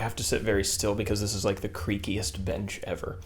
have to sit very still because this is like the creakiest bench ever.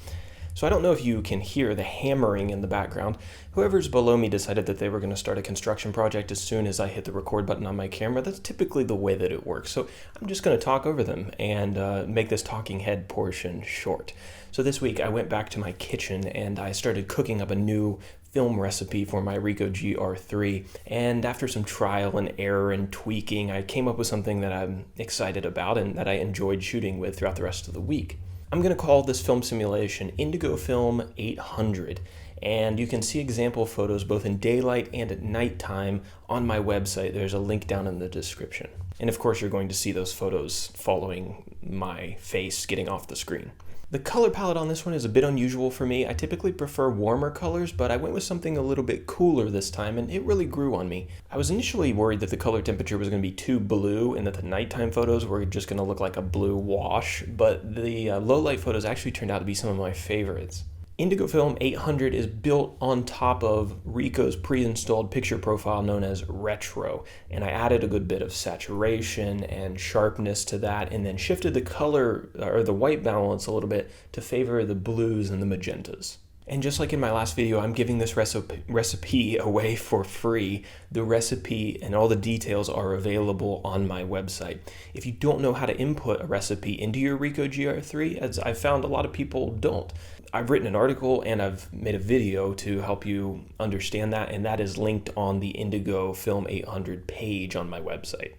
So I don't know if you can hear the hammering in the background. Whoever's below me decided that they were going to start a construction project as soon as I hit the record button on my camera. That's typically the way that it works. So I'm just going to talk over them and make this talking head portion short. So this week I went back to my kitchen and I started cooking up a new film recipe for my Ricoh GR3. And after some trial and error and tweaking, I came up with something that I'm excited about and that I enjoyed shooting with throughout the rest of the week. I'm going to call this film simulation Indigo Film 800, and you can see example photos both in daylight and at nighttime on my website. There's a link down in the description. And of course you're going to see those photos following my face getting off the screen. The color palette on this one is a bit unusual for me. I typically prefer warmer colors, but I went with something a little bit cooler this time, and it really grew on me. I was initially worried that the color temperature was going to be too blue and that the nighttime photos were just going to look like a blue wash, but the low light photos actually turned out to be some of my favorites. Indigo Film 800 is built on top of Ricoh's pre-installed picture profile known as Retro, and I added a good bit of saturation and sharpness to that and then shifted the color or the white balance a little bit to favor the blues and the magentas. And just like in my last video, I'm giving this recipe away for free. The recipe and all the details are available on my website. If you don't know how to input a recipe into your Ricoh GR3, as I found a lot of people don't, I've written an article and I've made a video to help you understand that, and that is linked on the Indigo Film 800 page on my website.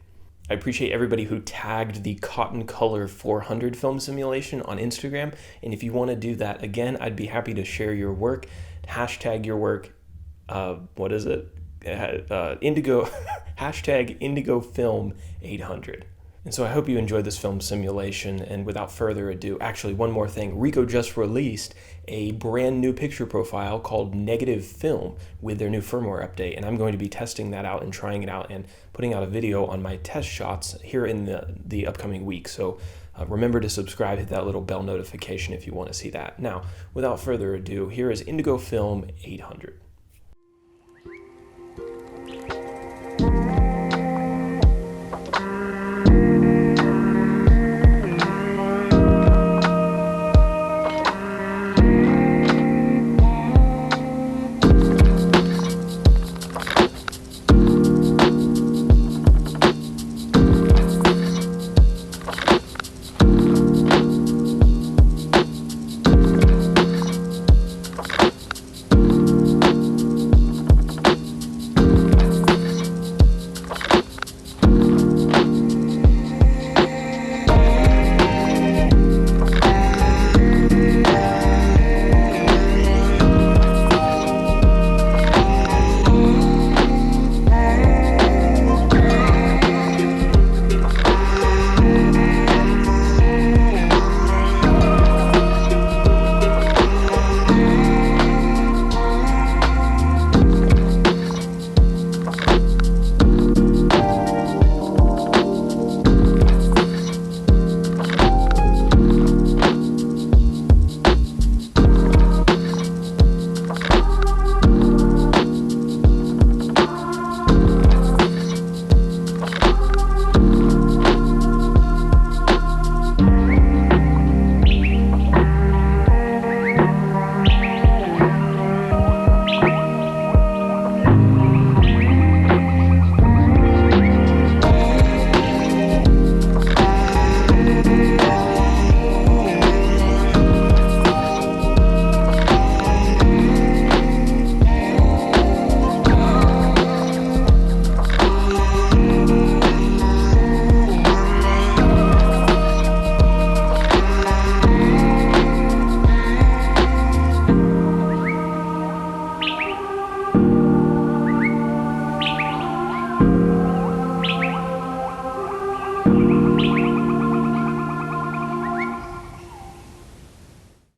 I appreciate everybody who tagged the Cotton Color 400 film simulation on Instagram, and if you want to do that again, I'd be happy to share your work. Hashtag your work, Indigo, hashtag Indigo Film 800. And so I hope you enjoyed this film simulation, and without further ado, actually one more thing, Ricoh just released a brand new picture profile called Negative Film with their new firmware update, and I'm going to be testing that out and trying it out and putting out a video on my test shots here in the upcoming week. So remember to subscribe, hit that little bell notification if you want to see that. Now, without further ado, here is Indigo Film 800.